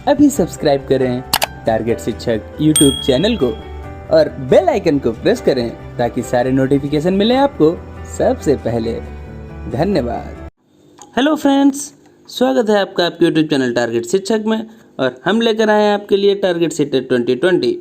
अभी सब्सक्राइब करें टारगेट शिक्षक यूट्यूब चैनल को और बेल आइकन को प्रेस करें ताकि सारे नोटिफिकेशन मिले आपको सबसे पहले। धन्यवाद। हेलो फ्रेंड्स, स्वागत है आपका आपके यूट्यूब चैनल टारगेट शिक्षक में। और हम लेकर आए हैं आपके लिए टारगेट सीटेट 2020।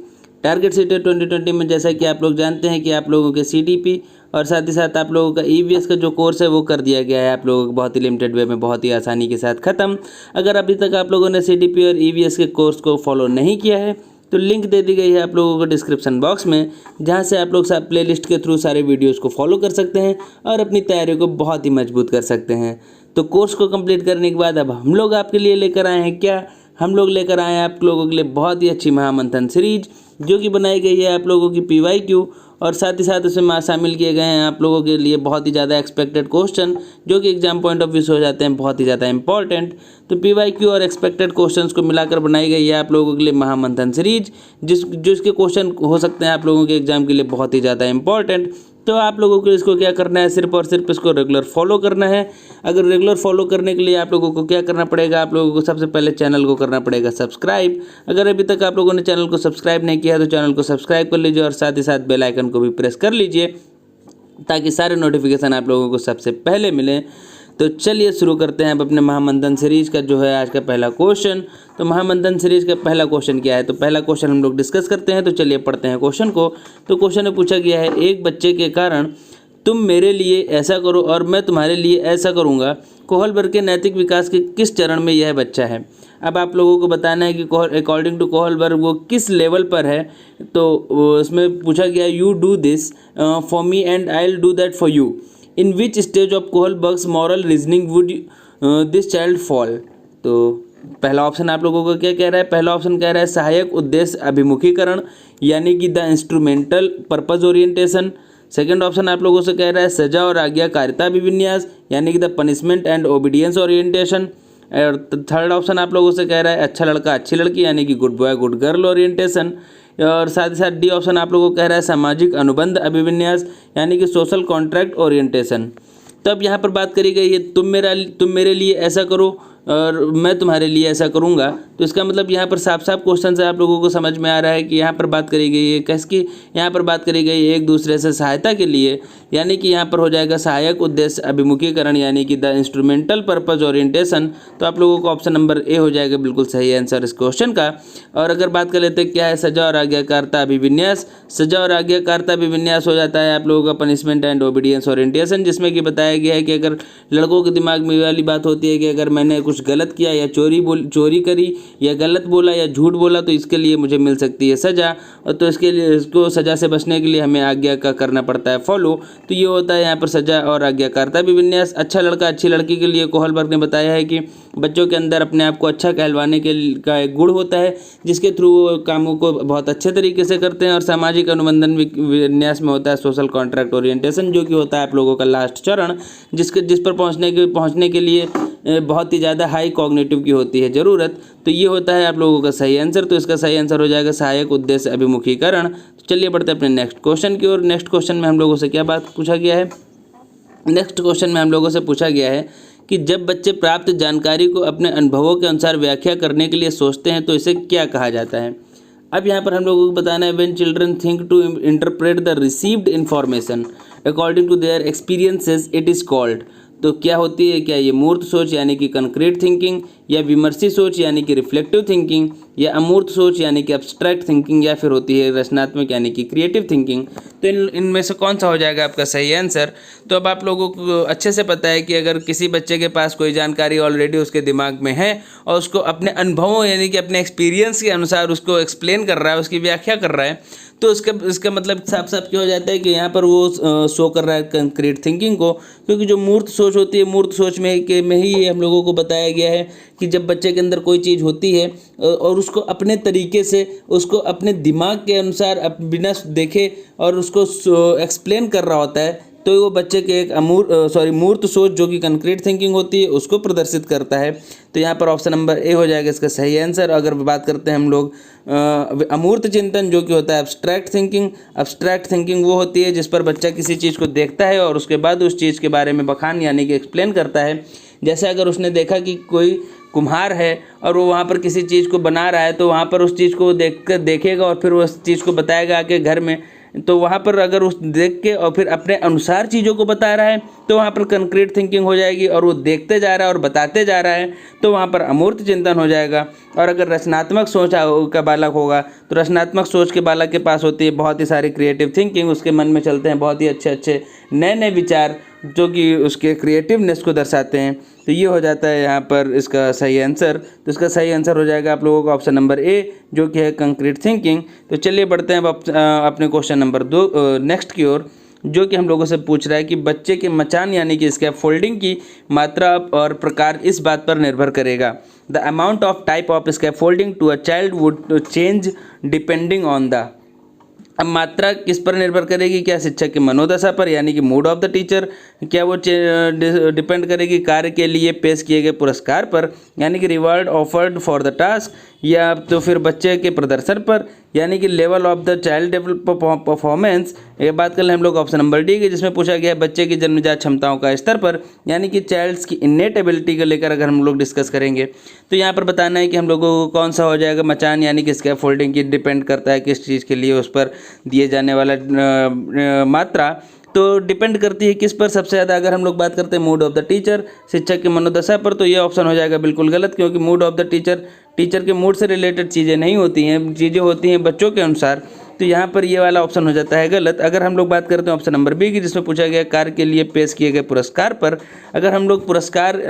टारगेट सीटेट 2020 में जैसा कि आप लोग जानते हैं कि आप लोगों के सीटीपी और साथ ही साथ आप लोगों का ईवीएस का जो कोर्स है वो कर दिया गया है आप लोगों को बहुत ही लिमिटेड वे में, बहुत ही आसानी के साथ ख़त्म। अगर अभी तक आप लोगों ने सीटीपी और ईवीएस के कोर्स को फॉलो नहीं किया है तो लिंक दे दी गई है आप लोगों को डिस्क्रिप्शन बॉक्स में, जहां से आप लोग सब प्लेलिस्ट के थ्रू सारे वीडियोस को फॉलो कर सकते हैं और अपनी तैयारी को बहुत ही मजबूत कर सकते हैं। तो कोर्स को कंप्लीट करने के बाद अब हम लोग आपके लिए लेकर आए हैं क्या, हम लोग लेकर आए हैं आप लोगों के लिए बहुत ही अच्छी महामंथन सीरीज जो कि बनाई गई है आप लोगों की PYQ, और साथ ही साथ उसमें शामिल किए गए हैं आप लोगों के लिए बहुत ही ज़्यादा एक्सपेक्टेड क्वेश्चन जो कि एग्जाम पॉइंट ऑफ व्यू से हो जाते हैं बहुत ही ज़्यादा इंपॉर्टेंट। तो PYQ और एक्सपेक्टेड क्वेश्चंस को मिलाकर बनाई गई है आप लोगों के लिए महामंथन सीरीज, जिसके क्वेश्चन हो सकते हैं आप लोगों के एग्जाम के लिए बहुत ही ज़्यादा इंपॉर्टेंट। तो आप लोगों को इसको क्या करना है, सिर्फ और सिर्फ इसको रेगुलर फॉलो करना है। अगर रेगुलर फॉलो करने के लिए आप लोगों को क्या करना पड़ेगा, आप लोगों को सबसे पहले चैनल को करना पड़ेगा सब्सक्राइब। अगर अभी तक आप लोगों ने चैनल को सब्सक्राइब नहीं किया है तो चैनल को सब्सक्राइब कर लीजिए और साथ ही साथ बेल आइकन को भी प्रेस कर लीजिए ताकि सारे नोटिफिकेशन आप लोगों को सबसे पहले मिले। तो चलिए शुरू करते हैं अब अपने महामंथन सीरीज का जो है आज का पहला क्वेश्चन। तो महामंथन सीरीज का पहला क्वेश्चन क्या है, तो पहला क्वेश्चन हम लोग डिस्कस करते हैं। तो चलिए पढ़ते हैं क्वेश्चन को। तो क्वेश्चन में पूछा गया है, एक बच्चे के कारण तुम मेरे लिए ऐसा करो और मैं तुम्हारे लिए ऐसा करूँगा, कोहलबर्ग के नैतिक विकास के किस चरण में यह बच्चा है। अब आप लोगों को बताना है कि अकॉर्डिंग टू कोहलबर्ग वो किस लेवल पर है। तो इसमें पूछा गया, you do this for me and I will do that for you. In which stage of Kohlberg's moral reasoning would this child fall. तो पहला ऑप्शन आप लोगों को क्या कह रहा है, पहला ऑप्शन कह रहा है सहायक उद्देश्य अभिमुखीकरण यानी कि the instrumental purpose orientation. Second option आप लोगों से कह रहा है सजा और आज्ञाकारिता अभिविन्यास यानी कि the punishment and obedience orientation. और थर्ड ऑप्शन आप लोगों से कह रहा है अच्छा लड़का अच्छी लड़की यानी कि good boy good girl orientation. और साथ ही साथ डी ऑप्शन आप लोगों को कह रहा है सामाजिक अनुबंध अभिविन्यास यानी कि सोशल कॉन्ट्रैक्ट ओरिएंटेशन। तब यहाँ पर बात करी गई है तुम मेरे लिए ऐसा करो और मैं तुम्हारे लिए ऐसा करूँगा। तो इसका मतलब यहाँ पर साफ साफ क्वेश्चन से आप लोगों को समझ में आ रहा है कि यहाँ पर बात करी गई है किसकी, यहाँ पर बात करी गई है एक दूसरे से सहायता के लिए, यानी कि यहाँ पर हो जाएगा सहायक उद्देश्य अभिमुखीकरण यानी कि द इंस्ट्रूमेंटल पर्पज ओरिएंटेशन। तो आप लोगों को ऑप्शन नंबर ए हो जाएगा बिल्कुल सही आंसर इस क्वेश्चन का। और अगर बात कर लेते हैं क्या है सजा और आज्ञाकारिता अभिविन्यास, सजा और आज्ञाकारिता अभिविन्यास हो जाता है आप लोगों का पनिशमेंट एंड ओबीडियंस ओरिएंटेशन, जिसमें कि बताया गया है कि अगर लड़कों के दिमाग में वाली बात होती है कि अगर मैंने कुछ गलत किया या चोरी करी या गलत बोला या झूठ बोला तो इसके लिए मुझे मिल सकती है सजा, और तो इसके लिए इसको सजा से बचने के लिए हमें आज्ञा का करना पड़ता है फॉलो। तो ये होता है यहाँ पर सजा और आज्ञाकारिता अभिविन्यास। अच्छा लड़का अच्छी लड़की के लिए कोहलबर्ग ने बताया है कि बच्चों के अंदर अपने आप को अच्छा कहलवाने का एक गुण होता है जिसके थ्रू वो कामों को बहुत अच्छे तरीके से करते हैं। और सामाजिक अनुबंधन विन्यास में होता है सोशल कॉन्ट्रैक्ट ओरिएंटेशन जो कि होता है आप लोगों का लास्ट चरण, जिस पर पहुँचने के लिए बहुत ही ज़्यादा हाई कॉग्निटिव की होती है ज़रूरत। तो ये होता है आप लोगों का सही आंसर। तो इसका सही आंसर हो जाएगा सहायक उद्देश्य अभिमुखीकरण। तो चलिए बढ़ते हैं अपने नेक्स्ट क्वेश्चन की ओर। नेक्स्ट क्वेश्चन में हम लोगों से क्या बात पूछा गया है, नेक्स्ट क्वेश्चन में हम लोगों से पूछा गया है कि जब बच्चे प्राप्त जानकारी को अपने अनुभवों के अनुसार व्याख्या करने के लिए सोचते हैं तो इसे क्या कहा जाता है। अब यहाँ पर हम लोगों को बताना है when children think to interpret the received information according to their experiences it is called. तो क्या होती है, क्या ये मूर्त सोच यानी कि कंक्रीट थिंकिंग, या विमर्शी सोच यानी कि रिफ्लेक्टिव थिंकिंग, या अमूर्त सोच यानी कि एब्स्ट्रैक्ट थिंकिंग, या फिर होती है रचनात्मक यानी कि क्रिएटिव थिंकिंग। तो इनमें से कौन सा हो जाएगा आपका सही आंसर। तो अब आप लोगों को अच्छे से पता है कि अगर किसी बच्चे के पास कोई जानकारी ऑलरेडी उसके दिमाग में है और उसको अपने अनुभवों यानी कि अपने एक्सपीरियंस के अनुसार उसको एक्सप्लेन कर रहा है, उसकी व्याख्या कर रहा है, तो इसका मतलब साफ साफ क्या हो जाता है कि यहाँ पर वो शो कर रहा है कंक्रीट थिंकिंग को। क्योंकि जो मूर्त सोच होती है, मूर्त सोच में ही हम लोगों को बताया गया है कि जब बच्चे के अंदर कोई चीज़ होती है और उसको अपने तरीके से, उसको अपने दिमाग के अनुसार बिना देखे और उसको एक्सप्लेन कर रहा होता है, तो वो बच्चे के एक मूर्त सोच जो कि कंक्रीट थिंकिंग होती है उसको प्रदर्शित करता है। तो यहाँ पर ऑप्शन नंबर ए हो जाएगा इसका सही आंसर। अगर बात करते हैं हम लोग अमूर्त चिंतन जो कि होता है एब्स्ट्रैक्ट थिंकिंग। एब्स्ट्रैक्ट थिंकिंग वो होती है जिस पर बच्चा किसी चीज़ को देखता है और उसके बाद उस चीज़ के बारे में बखान यानी कि एक्सप्लेन करता है। जैसे अगर उसने देखा कि कोई कुम्हार है और वो वहाँ पर किसी चीज़ को बना रहा है, तो वहाँ पर उस चीज़ को देखेगा और फिर उस चीज़ को बताएगा आके घर में। तो वहाँ पर अगर उस देख के और फिर अपने अनुसार चीज़ों को बता रहा है तो वहाँ पर कंक्रीट थिंकिंग हो जाएगी, और वो देखते जा रहा है और बताते जा रहा है तो वहाँ पर अमूर्त चिंतन हो जाएगा। और अगर रचनात्मक सोच का बालक होगा तो रचनात्मक सोच के बालक के पास होती है बहुत ही सारी क्रिएटिव थिंकिंग, उसके मन में चलते हैं बहुत ही अच्छे अच्छे नए नए विचार जो कि उसके क्रिएटिवनेस को दर्शाते हैं। तो ये हो जाता है यहाँ पर इसका सही आंसर। तो इसका सही आंसर हो जाएगा आप लोगों का ऑप्शन नंबर ए, जो कि है कंक्रीट थिंकिंग। तो चलिए बढ़ते हैं अब अपने क्वेश्चन नंबर 2 नेक्स्ट की ओर, जो कि हम लोगों से पूछ रहा है कि बच्चे के मचान यानी कि स्कैफोल्डिंग की मात्रा और प्रकार इस बात पर निर्भर करेगा। The amount of type of scaffolding to a child would change depending on the. अब मात्रा किस पर निर्भर करेगी? क्या शिक्षक की मनोदशा पर यानी कि मूड ऑफ द टीचर? क्या वो डिपेंड करेगी कार्य के लिए पेश किए गए पुरस्कार पर यानी कि reward offered for the task? या तो फिर बच्चे के प्रदर्शन पर यानी कि level of the child performance? ये बात कर लें हम लोग ऑप्शन नंबर डी की, जिसमें पूछा गया है बच्चे की जन्मजात क्षमताओं का स्तर पर यानी कि चाइल्ड्स की इन्नेट एबिलिटी को लेकर अगर हम लोग डिस्कस करेंगे तो यहाँ पर बताना है कि हम लोगों को कौन सा हो जाएगा मचान यानी कि स्कैफोल्डिंग की डिपेंड करता है किस चीज़ के लिए उस पर दिए जाने वाला मात्रा। तो डिपेंड करती है किस पर सबसे ज़्यादा? अगर हम लोग बात करते हैं मूड ऑफ द टीचर, शिक्षक की मनोदशा पर, तो ये ऑप्शन हो जाएगा बिल्कुल गलत, क्योंकि मूड ऑफ द टीचर के मूड से रिलेटेड चीज़ें नहीं होती हैं, चीज़ें होती हैं बच्चों के अनुसार। तो यहाँ पर ये वाला ऑप्शन हो जाता है गलत। अगर हम लोग बात करते हैं ऑप्शन नंबर बी की, जिसमें पूछा गया कार्य के लिए पेश किए गए पुरस्कार पर, अगर हम लोग पुरस्कार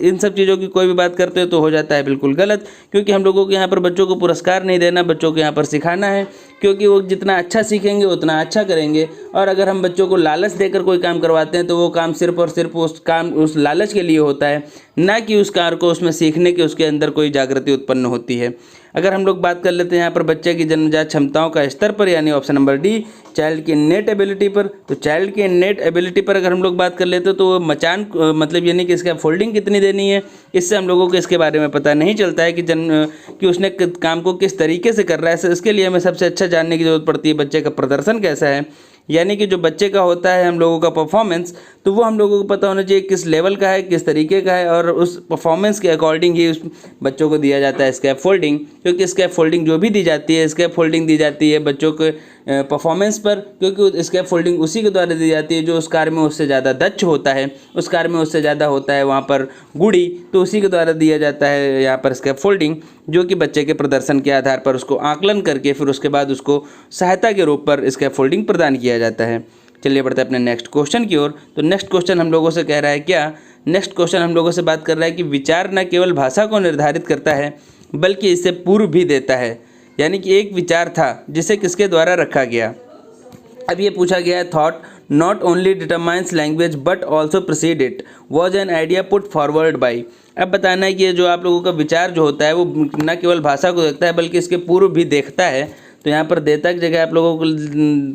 इन सब चीज़ों की कोई भी बात करते हैं तो हो जाता है बिल्कुल गलत, क्योंकि हम लोगों को यहाँ पर बच्चों को पुरस्कार नहीं देना, बच्चों को यहाँ पर सिखाना है, क्योंकि वो जितना अच्छा सीखेंगे उतना अच्छा करेंगे। और अगर हम बच्चों को लालच देकर कोई काम करवाते हैं तो वो काम सिर्फ और सिर्फ उस लालच के लिए होता है, ना कि उस कार्य को उसमें सीखने के उसके अंदर कोई जागृति उत्पन्न होती है। अगर हम लोग बात कर लेते हैं यहाँ पर बच्चे की जन्मजात क्षमताओं का स्तर पर यानी ऑप्शन नंबर डी चाइल्ड की इन्नेट एबिलिटी पर, तो चाइल्ड की इन्नेट एबिलिटी पर अगर हम लोग बात कर लेते हैं तो मचान मतलब यानी कि इसका फोल्डिंग कितनी देनी है, इससे हम लोगों को इसके बारे में पता नहीं चलता है कि उसने काम को किस तरीके से कर रहा है। इसके लिए हमें सबसे अच्छा जानने की जरूरत पड़ती है बच्चे का प्रदर्शन कैसा है, यानी कि जो बच्चे का होता है हम लोगों का परफॉर्मेंस, तो वो हम लोगों को पता होना चाहिए किस लेवल का है, किस तरीके का है, और उस परफॉर्मेंस के अकॉर्डिंग ही उस बच्चों को दिया जाता है स्कैफोल्डिंग। क्योंकि स्कैफोल्डिंग जो भी दी जाती है, स्कैफोल्डिंग दी जाती है बच्चों के परफॉर्मेंस पर, क्योंकि स्कैफोल्डिंग उसी के द्वारा दी जाती है जो उस कार्य में उससे ज़्यादा दक्ष होता है, उस कार्य में उससे ज़्यादा होता है वहाँ पर गुणी, तो उसी के द्वारा दिया जाता है यहाँ पर स्कैफोल्डिंग, जो कि बच्चे के प्रदर्शन के आधार पर उसको आकलन करके फिर उसके बाद उसको सहायता के रूप पर स्कैफोल्डिंग प्रदान किया जाता है। चलिए बढ़ते हैं अपने नेक्स्ट क्वेश्चन की ओर। तो नेक्स्ट क्वेश्चन हम लोगों से कह रहा है क्या? नेक्स्ट क्वेश्चन हम लोगों से बात कर रहा है कि विचार न केवल भाषा को निर्धारित करता है बल्कि इससे पूर्व भी देता है, यानी कि एक विचार था जिसे किसके द्वारा रखा गया। अब ये पूछा गया है thought not only determines language but also proceed it was an idea put forward by. अब बताना है कि ये जो आप लोगों का विचार जो होता है वो न केवल भाषा को देखता है बल्कि इसके पूर्व भी देखता है। तो यहाँ पर देता की जगह आप लोगों को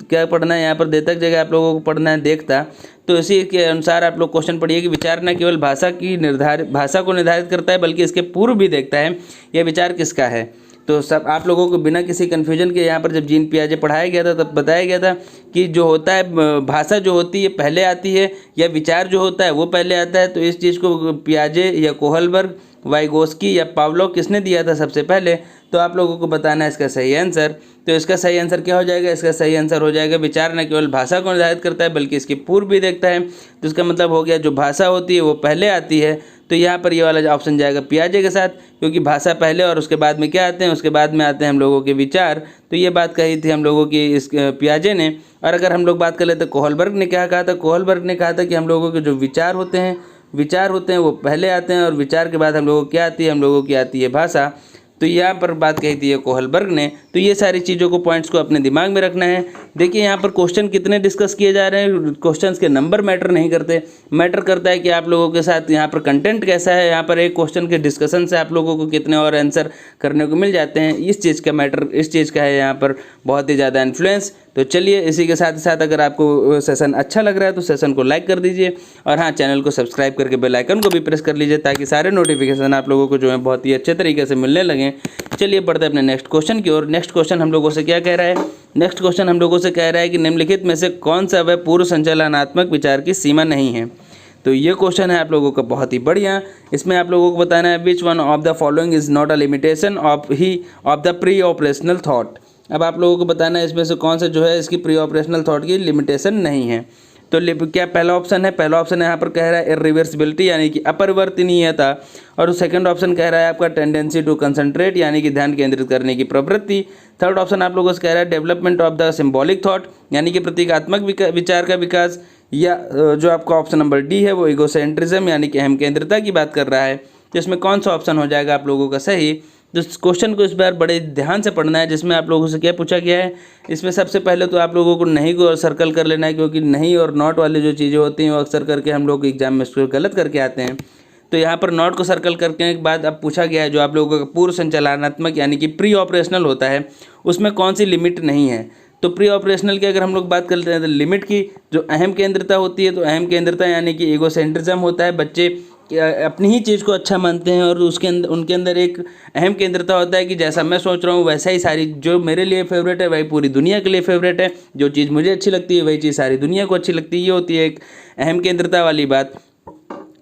क्या पढ़ना है? यहाँ पर देता की जगह आप लोगों को पढ़ना है देखता। तो इसी के अनुसार आप लोग क्वेश्चन पढ़िए कि विचार न केवल भाषा को निर्धारित करता है बल्कि इसके पूर्व भी देखता है। यह विचार किसका है? तो सब आप लोगों को बिना किसी कन्फ्यूजन के यहाँ पर जब जीन पियाजे पढ़ाया गया था तब बताया गया था कि जो होता है भाषा जो होती है पहले आती है या विचार जो होता है वो पहले आता है। तो इस चीज़ को पियाजे या कोहलबर्ग, वाइगोस्की या पावलोव किसने दिया था सबसे पहले? तो आप लोगों को बताना है इसका सही आंसर। तो इसका सही आंसर क्या हो जाएगा? इसका सही आंसर हो जाएगा विचार न केवल भाषा को निर्धारित करता है बल्कि इसके पूर्व भी देखता है। तो इसका मतलब हो गया जो भाषा होती है वो पहले आती है। तो यहाँ पर ये वाला ऑप्शन जाएगा पियाजे के साथ, क्योंकि भाषा पहले और उसके बाद में क्या आते हैं? उसके बाद में आते हैं हम लोगों के विचार। तो ये बात कही थी हम लोगों की इस पियाजे ने। और अगर हम लोग बात कर लेते कोहलबर्ग ने क्या कहा था? कोहलबर्ग ने कहा था कि हम लोगों के जो विचार होते हैं वो पहले आते हैं और विचार के बाद हम लोगों को क्या आती है? हम लोगों की आती है भाषा। तो यहाँ पर बात कही थी कोहलबर्ग ने। तो ये सारी चीज़ों को पॉइंट्स को अपने दिमाग में रखना है। देखिए यहाँ पर क्वेश्चन कितने डिस्कस किए जा रहे हैं, क्वेश्चंस के नंबर मैटर नहीं करते, मैटर करता है कि आप लोगों के साथ यहाँ पर कंटेंट कैसा है। यहाँ पर एक क्वेश्चन के डिस्कशन से आप लोगों को कितने और आंसर करने को मिल जाते हैं, इस चीज़ का मैटर, इस चीज़ का है यहाँ पर बहुत ही ज़्यादा इन्फ्लुएंस। तो चलिए इसी के साथ ही साथ अगर आपको सेशन अच्छा लग रहा है तो सेशन को लाइक कर दीजिए, और हाँ चैनल को सब्सक्राइब करके बेल आइकन को भी प्रेस कर लीजिए ताकि सारे नोटिफिकेशन आप लोगों को जो है बहुत ही अच्छे तरीके से मिलने लगें। चलिए बढ़ते हैं अपने नेक्स्ट क्वेश्चन की ओर। नेक्स्ट क्वेश्चन हम लोगों से क्या कह रहा है? नेक्स्ट क्वेश्चन हम लोगों से कह रहा है कि निम्नलिखित में से कौन सा वह पूर्व संचालनात्मक विचार की सीमा नहीं है। तो ये क्वेश्चन है आप लोगों का बहुत ही बढ़िया। इसमें आप लोगों को बताना है which one of the following is not a limitation of the pre operational thought. अब आप लोगों को बताना है इसमें से कौन सा जो है इसकी प्री ऑपरेशनल थॉट की लिमिटेशन नहीं है। तो क्या पहला ऑप्शन है, पहला ऑप्शन यहाँ पर कह रहा है इरिवर्सिबिलिटी यानी कि अपरिवर्तनीयता, और सेकंड ऑप्शन कह रहा है आपका टेंडेंसी टू कंसंट्रेट यानी कि ध्यान केंद्रित करने की प्रवृत्ति। थर्ड ऑप्शन आप लोगों से कह रहा है development of the symbolic thought यानी कि प्रतीकात्मक विचार का विकास, या जो आपका ऑप्शन नंबर डी है वो इगोसेंट्रिज्म यानी कि अहम केंद्रिता की बात कर रहा है। तो इसमें कौन सा ऑप्शन हो जाएगा आप लोगों का सही। तो इस क्वेश्चन को इस बार बड़े ध्यान से पढ़ना है, जिसमें आप लोगों से क्या पूछा गया है। इसमें सबसे पहले तो आप लोगों को नहीं को सर्कल कर लेना है, क्योंकि नहीं और नॉट वाली जो चीज़ें होती हैं वो अक्सर करके हम लोग एग्जाम में उसको गलत करके आते हैं। तो यहाँ पर नॉट को सर्कल करके के बाद अब पूछा गया है जो आप लोगों का पूर्व संचालनात्मक यानी कि प्री ऑपरेशनल होता है उसमें कौन सी लिमिट नहीं है। तो प्री ऑपरेशनल की अगर हम लोग बात करते हैं तो लिमिट की जो अहम केंद्रिता होती है, तो अहम केंद्रिता यानी कि ईगोसेंट्रिज्म होता है। बच्चे अपनी ही चीज़ को अच्छा मानते हैं और उसके अंदर उनके अंदर एक अहम केंद्रिता होता है कि जैसा मैं सोच रहा हूँ वैसा ही सारी जो मेरे लिए फेवरेट है वही पूरी दुनिया के लिए फेवरेट है, जो चीज़ मुझे अच्छी लगती है वही चीज़ सारी दुनिया को अच्छी लगती है। ये होती है एक अहम केंद्रिता वाली बात,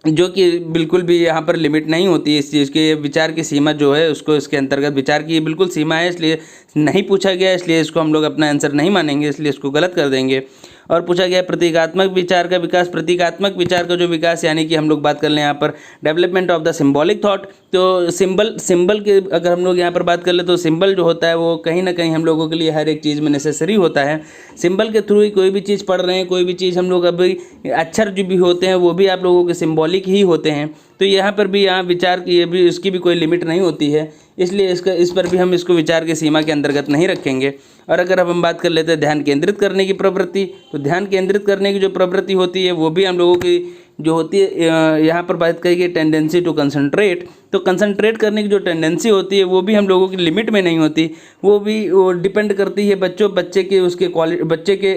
जो कि बिल्कुल भी यहाँ पर लिमिट नहीं होती है इस चीज़ के। विचार की सीमा जो है उसको इसके अंतर्गत विचार की बिल्कुल सीमा है, इसलिए नहीं पूछा गया, इसलिए इसको हम लोग अपना आंसर नहीं मानेंगे, इसलिए इसको गलत कर देंगे। और पूछा गया प्रतीकात्मक विचार का विकास। प्रतीकात्मक विचार का जो विकास यानी कि हम लोग बात कर लें यहाँ पर development of the symbolic thought. तो सिंबल के अगर हम लोग यहाँ पर बात कर ले तो सिंबल जो होता है वो कहीं ना कहीं हम लोगों के लिए हर एक चीज़ में नेसेसरी होता है। सिंबल के थ्रू ही कोई भी चीज़ पढ़ रहे हैं, कोई भी चीज़ हम लोग अभी अक्षर जो भी होते हैं वो भी आप लोगों के सिंबॉलिक ही होते हैं। तो यहाँ पर भी यहाँ विचार की ये भी इसकी भी कोई लिमिट नहीं होती है, इसलिए इस पर भी हम इसको विचार की सीमा के अंतर्गत नहीं रखेंगे। और अगर अब हम बात कर लेते हैं ध्यान केंद्रित करने की प्रवृत्ति, तो ध्यान केंद्रित करने की जो प्रवृत्ति होती है वो भी हम लोगों की जो होती है यहाँ पर बात करेंगे टेंडेंसी टू कंसंट्रेट। तो कंसंट्रेट करने की जो टेंडेंसी होती है वो भी हम लोगों की लिमिट में नहीं होती, वो डिपेंड करती है बच्चे के उसके बच्चे के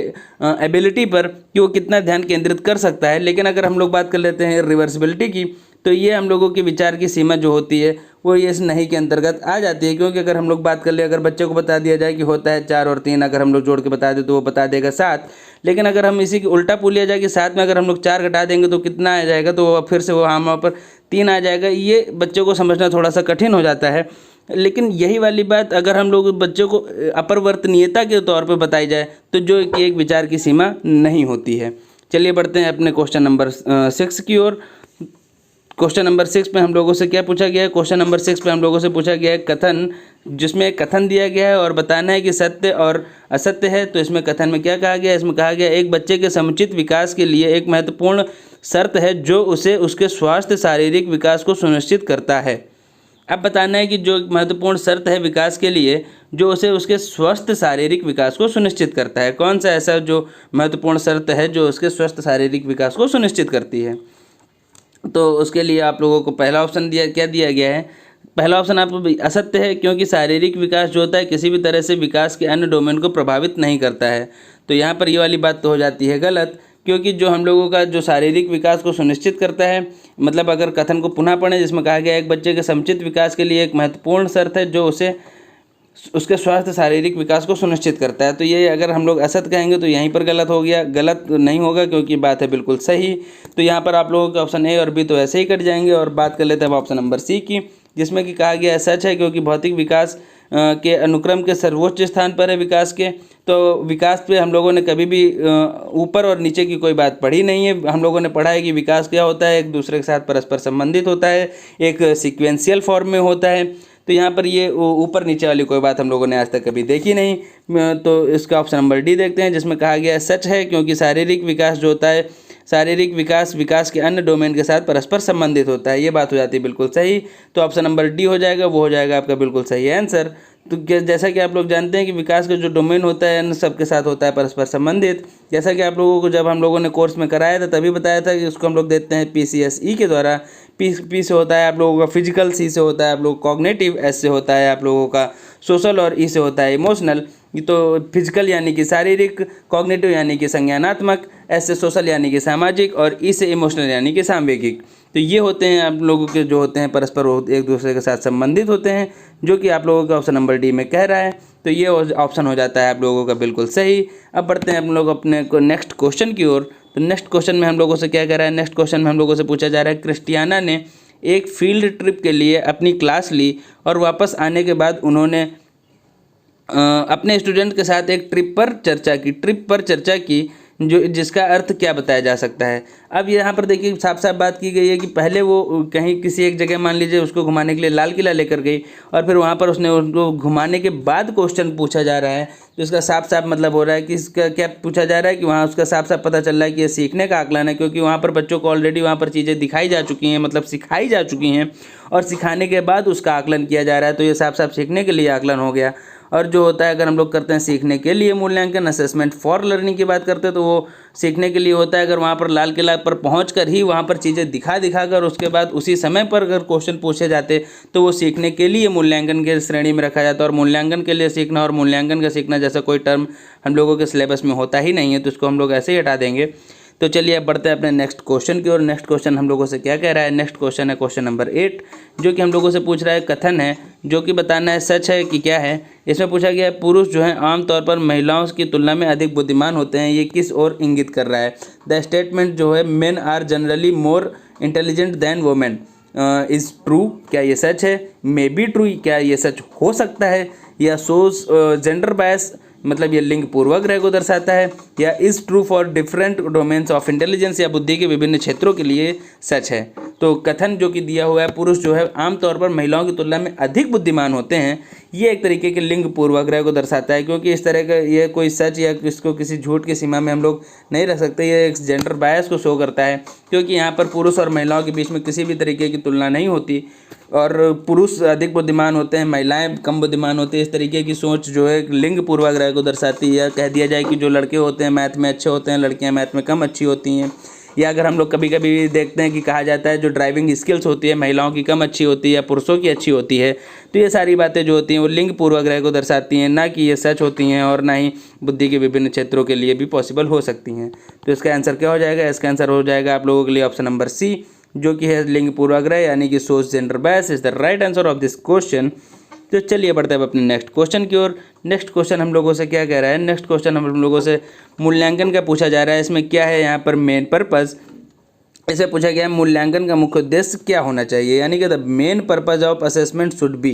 एबिलिटी पर कि वो कितना ध्यान केंद्रित कर सकता है। लेकिन अगर हम लोग बात कर लेते हैं रिवर्सिबिलिटी की, तो ये हम लोगों की विचार की सीमा जो होती है वो ये इस नहीं के अंतर्गत आ जाती है। क्योंकि अगर हम लोग बात कर ले, अगर बच्चे को बता दिया जाए कि होता है 4 और 3, अगर हम लोग जोड़ के बता दें तो वो बता देगा 7। लेकिन अगर हम इसी की उल्टा पूछ लिया जाए कि 7 में अगर हम लोग 4 घटा देंगे तो कितना आ जाएगा, तो फिर से वो वहाँ पर 3 आ जाएगा। ये बच्चों को समझना थोड़ा सा कठिन हो जाता है। लेकिन यही वाली बात अगर हम लोग बच्चों को अपरिवर्तनीयता के तौर पर बताई जाए तो जो कि एक विचार की सीमा नहीं होती है। चलिए बढ़ते हैं अपने क्वेश्चन नंबर 6 की ओर। क्वेश्चन नंबर 6 पे हम लोगों से क्या पूछा गया है। क्वेश्चन नंबर 6 पे हम लोगों से पूछा गया है कथन, जिसमें एक कथन दिया गया है और बताना है कि सत्य और असत्य है। तो इसमें कथन में क्या कहा गया है, इसमें कहा गया एक बच्चे के समुचित विकास के लिए एक महत्वपूर्ण शर्त है जो उसे उसके स्वास्थ्य शारीरिक विकास को सुनिश्चित करता है। अब बताना है कि जो महत्वपूर्ण शर्त है विकास के लिए जो उसे उसके स्वस्थ शारीरिक विकास को सुनिश्चित करता है। कौन सा ऐसा जो महत्वपूर्ण शर्त है जो उसके स्वस्थ शारीरिक विकास को सुनिश्चित करती है। तो उसके लिए आप लोगों को पहला ऑप्शन दिया गया है। पहला ऑप्शन आप असत्य है, क्योंकि शारीरिक विकास जो होता है किसी भी तरह से विकास के अन्य डोमेन को प्रभावित नहीं करता है। तो यहाँ पर ये वाली बात तो हो जाती है गलत, क्योंकि जो हम लोगों का जो शारीरिक विकास को सुनिश्चित करता है, मतलब अगर कथन को पुनः पढ़ें जिसमें कहा गया एक बच्चे के समुचित विकास के लिए एक महत्वपूर्ण शर्त है जो उसे उसके स्वास्थ्य शारीरिक विकास को सुनिश्चित करता है। तो ये अगर हम लोग असत कहेंगे तो यहीं पर गलत हो गया, गलत नहीं होगा क्योंकि बात है बिल्कुल सही। तो यहाँ पर आप लोगों के ऑप्शन ए और बी तो ऐसे ही कट जाएंगे। और बात कर लेते हैं ऑप्शन नंबर सी की, जिसमें कि कहा गया सच है क्योंकि भौतिक विकास के अनुक्रम के सर्वोच्च स्थान पर है विकास के। तो विकास पे हम लोगों ने कभी भी ऊपर और नीचे की कोई बात पढ़ी नहीं है। हम लोगों ने पढ़ा है कि विकास क्या होता है, एक दूसरे के साथ परस्पर संबंधित होता है, एक सीक्वेंशियल फॉर्म में होता है। तो यहाँ पर ये ऊपर नीचे वाली कोई बात हम लोगों ने आज तक कभी देखी नहीं। तो इसका ऑप्शन नंबर डी देखते हैं, जिसमें कहा गया है सच है क्योंकि शारीरिक विकास जो होता है, शारीरिक विकास के अन्य डोमेन के साथ परस्पर संबंधित होता है। ये बात हो जाती है बिल्कुल सही। तो ऑप्शन नंबर डी हो जाएगा, वो हो जाएगा आपका बिल्कुल सही आंसर। तो जैसा कि आप लोग जानते हैं कि विकास का जो डोमेन होता है अन्य सबके साथ होता है परस्पर संबंधित। जैसा कि आप लोगों को जब हम लोगों ने कोर्स में कराया था तभी बताया था कि उसको हम लोग देते हैं PCSE के द्वारा। पी से होता है आप लोगों का फिजिकल, सी से होता है आप लोग कॉग्निटिव, एस से होता है आप लोगों का सोशल और ई से होता है इमोशनल। तो फिजिकल यानी कि शारीरिक, कॉग्निटिव यानी कि संज्ञानात्मक, एस से सोशल यानी कि सामाजिक और ई से इमोशनल यानी कि सांवेगिक। तो ये होते हैं आप लोगों के जो होते हैं परस्पर एक दूसरे के साथ संबंधित होते हैं, जो कि आप लोगों का ऑप्शन नंबर डी में कह रहा है। तो ये ऑप्शन हो जाता है आप लोगों का बिल्कुल सही। अब बढ़ते हैं हम लोग अपने नेक्स्ट क्वेश्चन की ओर। तो नेक्स्ट क्वेश्चन में हम लोगों से क्या कह रहा है, नेक्स्ट क्वेश्चन में हम लोगों से पूछा जा रहा है क्रिस्टियाना ने एक फील्ड ट्रिप के लिए अपनी क्लास ली और वापस आने के बाद उन्होंने अपने स्टूडेंट के साथ एक ट्रिप पर चर्चा की जो जिसका अर्थ क्या बताया जा सकता है। अब यहाँ पर देखिए साफ साफ बात की गई है कि पहले वो कहीं किसी एक जगह मान लीजिए उसको घुमाने के लिए लाल किला लेकर गई और फिर वहाँ पर उसने उनको घुमाने के बाद क्वेश्चन पूछा जा रहा है, तो इसका साफ साफ मतलब हो रहा है कि इसका क्या पूछा जा रहा है कि वहाँ उसका साफ साफ पता चल रहा है कि ये सीखने का आकलन है, क्योंकि वहाँ पर बच्चों को ऑलरेडी वहाँ पर चीज़ें दिखाई जा चुकी हैं, मतलब सिखाई जा चुकी हैं और सिखाने के बाद उसका आकलन किया जा रहा है, तो ये साफ साफ सीखने के लिए आकलन हो गया। और जो होता है अगर हम लोग करते हैं सीखने के लिए मूल्यांकन, असेसमेंट फॉर लर्निंग की बात करते हैं, तो वो सीखने के लिए होता है अगर वहाँ पर लाल किला पर पहुँच कर ही वहाँ पर चीज़ें दिखा कर उसके बाद उसी समय पर अगर क्वेश्चन पूछे जाते तो वो सीखने के लिए मूल्यांकन के श्रेणी में रखा जाता है। और मूल्यांकन के लिए सीखना और मूल्यांकन का सीखना जैसा कोई टर्म हम लोगों के सिलेबस में होता ही नहीं है, तो इसको हम लोग ऐसे ही हटा देंगे। तो चलिए अब बढ़ते हैं अपने नेक्स्ट क्वेश्चन की ओर। नेक्स्ट क्वेश्चन हम लोगों से क्या कह रहा है, नेक्स्ट क्वेश्चन है क्वेश्चन नंबर 8, जो कि हम लोगों से पूछ रहा है कथन है जो कि बताना है सच है कि क्या है। इसमें पूछा गया है पुरुष जो है आमतौर पर महिलाओं की तुलना में अधिक बुद्धिमान होते हैं, ये किस ओर इंगित कर रहा है। द स्टेटमेंट जो है men are generally more intelligent than women is true, क्या ये सच है। मे बी ट्रू, क्या ये सच हो सकता है। या सोज जेंडर बायस, मतलब ये लिंग पूर्वग्रह को दर्शाता है। या is true for different domains of intelligence, या बुद्धि के विभिन्न क्षेत्रों के लिए सच है। तो कथन जो कि दिया हुआ है पुरुष जो है आमतौर पर महिलाओं की तुलना में अधिक बुद्धिमान होते हैं, ये एक तरीके के लिंग पूर्वाग्रह को दर्शाता है, क्योंकि इस तरह का ये कोई सच या इसको किसी झूठ की सीमा में हम लोग नहीं रख सकते। ये एक जेंडर बायस को शो करता है, क्योंकि यहाँ पर पुरुष और महिलाओं के बीच में किसी भी तरीके की तुलना नहीं होती और पुरुष अधिक बुद्धिमान होते हैं, महिलाएं कम बुद्धिमान होती है। इस तरीके की सोच जो है लिंग पूर्वाग्रह को दर्शाती है। कह दिया जाए कि जो लड़के होते हैं मैथ में अच्छे होते हैं, लड़कियाँ मैथ में कम अच्छी होती हैं। या अगर हम लोग कभी कभी देखते हैं कि कहा जाता है जो ड्राइविंग स्किल्स होती है महिलाओं की कम अच्छी होती है या पुरुषों की अच्छी होती है, तो ये सारी बातें जो होती हैं वो लिंग पूर्वाग्रह को दर्शाती हैं, ना कि ये सच होती हैं और ना ही बुद्धि के विभिन्न क्षेत्रों के लिए भी पॉसिबल हो सकती हैं। तो इसका आंसर क्या हो जाएगा, इसका आंसर हो जाएगा आप लोगों के लिए ऑप्शन नंबर सी, जो कि है लिंग पूर्वाग्रह यानी कि सोच gender bias is the right answer of this question. तो चलिए बढ़ते हैं अपने नेक्स्ट क्वेश्चन की ओर। नेक्स्ट क्वेश्चन हम लोगों से क्या कह रहा है, नेक्स्ट क्वेश्चन हम लोगों से मूल्यांकन का पूछा जा रहा है। इसमें क्या है यहाँ पर मेन पर्पज़, इसे पूछा गया है मूल्यांकन का मुख्य उद्देश्य क्या होना चाहिए, यानी कि the main purpose of assessment should be.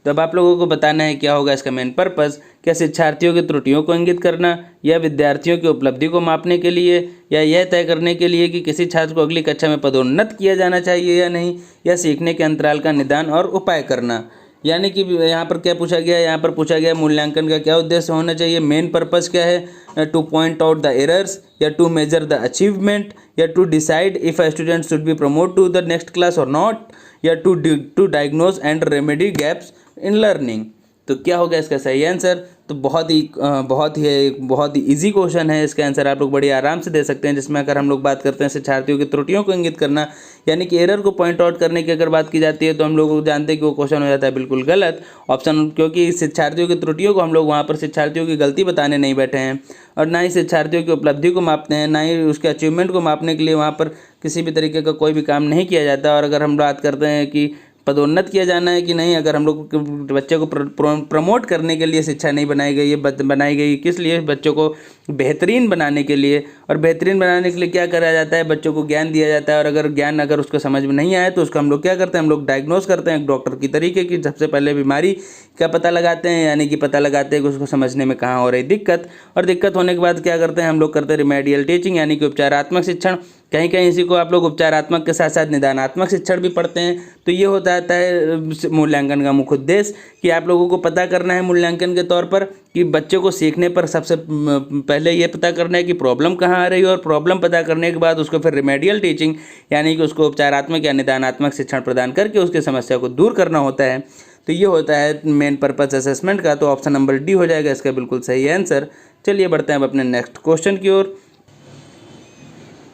तो अब आप लोगों को बताना है क्या होगा इसका मेन पर्पज़। क्या शिक्षार्थियों की त्रुटियों को इंगित करना, या विद्यार्थियों की उपलब्धि को मापने के लिए, या यह तय करने के लिए कि किसी छात्र को अगली कक्षा में पदोन्नत किया जाना चाहिए या नहीं, या सीखने के अंतराल का निदान और उपाय करना। यानी कि यहाँ पर क्या पूछा गया है, यहाँ पर पूछा गया मूल्यांकन का क्या उद्देश्य होना चाहिए, मेन पर्पज़ क्या है, to point out the errors, या टू मेजर द अचीवमेंट, या to decide if a student should be promote to the next class और नॉट, या to diagnose and remedy gaps in learning. तो क्या होगा इसका सही आंसर। तो बहुत ही इजी क्वेश्चन है, इसका आंसर आप लोग बड़ी आराम से दे सकते हैं। जिसमें अगर हम लोग बात करते हैं शिक्षार्थियों की त्रुटियों को इंगित करना यानी कि एरर को पॉइंट आउट करने की अगर बात की जाती है, तो हम लोग जानते हैं कि वो क्वेश्चन हो जाता है बिल्कुल गलत ऑप्शन, क्योंकि शिक्षार्थियों की त्रुटियों को हम लोग वहाँ पर शिक्षार्थियों की गलती बताने नहीं बैठे हैं, और ना ही शिक्षार्थियों की उपलब्धि को मापते हैं, ना ही उसके अचीवमेंट को मापने के लिए वहाँ पर किसी भी तरीके का कोई भी काम नहीं किया जाता। और अगर हम बात करते हैं कि पदोन्नत किया जाना है कि नहीं, अगर हम लोग बच्चे को प्रमोट करने के लिए शिक्षा नहीं बनाई गई है, बनाई गई किस लिए, बच्चों को बेहतरीन बनाने के लिए। और बेहतरीन बनाने के लिए क्या करा जाता है, बच्चों को ज्ञान दिया जाता है, और अगर ज्ञान अगर उसको समझ में नहीं आए तो उसको हम लोग क्या करते हैं, हम लोग डायग्नोस करते हैं एक डॉक्टर की तरीके की। सबसे पहले बीमारी का पता लगाते हैं, यानी कि पता लगाते हैं कि उसको समझने में कहाँ हो रही दिक्कत, और दिक्कत होने के बाद क्या करते हैं हम लोग, करते हैं रिमेडियल टीचिंग यानी कि उपचारात्मक शिक्षण। कहीं कहीं इसी को आप लोग उपचारात्मक के साथ साथ निदानात्मक शिक्षण भी पढ़ते हैं। तो ये होता है मूल्यांकन का मुख्य उद्देश्य, कि आप लोगों को पता करना है मूल्यांकन के तौर पर कि बच्चों को सीखने पर सबसे पहले ये पता करना है कि प्रॉब्लम कहाँ आ रही है, और प्रॉब्लम पता करने के बाद उसको फिर रिमेडियल टीचिंग यानी कि उसको उपचारात्मक या निदानात्मक शिक्षण प्रदान करके उसकी समस्या को दूर करना होता है। तो ये होता है मेन पर्पस असेसमेंट का। तो ऑप्शन नंबर डी हो जाएगा इसका बिल्कुल सही आंसर। चलिए बढ़ते हैं अब अपने नेक्स्ट क्वेश्चन की ओर।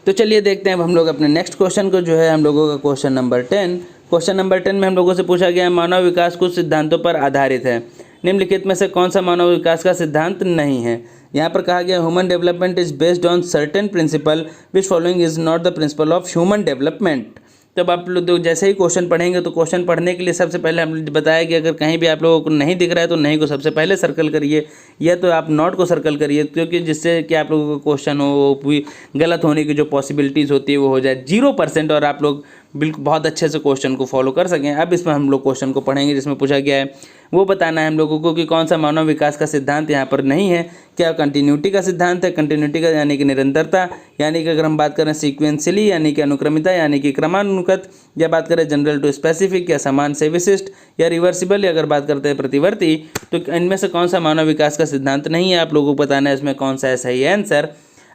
तो चलिए देखते हैं अब हम लोग अपने नेक्स्ट क्वेश्चन को, जो है हम लोगों का क्वेश्चन नंबर 10। क्वेश्चन नंबर 10 में हम लोगों से पूछा गया है मानव विकास कुछ सिद्धांतों पर आधारित है, निम्नलिखित में से कौन सा मानव विकास का सिद्धांत नहीं है। यहाँ पर कहा गया human development is based on certain principal which following is not the principle of human development. तब आप लोग जैसे ही क्वेश्चन पढ़ेंगे तो क्वेश्चन पढ़ने के लिए सबसे पहले हमने बताया कि अगर कहीं भी आप लोगों को नहीं दिख रहा है तो नहीं को सबसे पहले सर्कल करिए, या तो आप नॉट को सर्कल करिए, क्योंकि जिससे कि आप लोगों का क्वेश्चन हो वो गलत होने की जो पॉसिबिलिटीज़ होती है वो हो जाए 0% और आप लोग बिल्कुल बहुत अच्छे से क्वेश्चन को फॉलो कर सकें। अब इसमें हम लोग क्वेश्चन को पढ़ेंगे जिसमें पूछा गया है वो बताना है हम लोगों को कि कौन सा मानव विकास का सिद्धांत यहाँ पर नहीं है। क्या कंटिन्यूटी का सिद्धांत है, कंटिन्यूटी का यानी कि निरंतरता, यानी कि अगर हम बात करें सीक्वेंशियली यानी कि अनुक्रमिता यानी कि क्रमानुगत, या बात करें जनरल टू स्पेसिफिक या समान से विशिष्ट, या रिवर्सिबल, या अगर बात करते हैं प्रतिवर्ती, तो इनमें से कौन सा मानव विकास का सिद्धांत नहीं है आप लोगों को बताना है इसमें कौन सा है सही आंसर।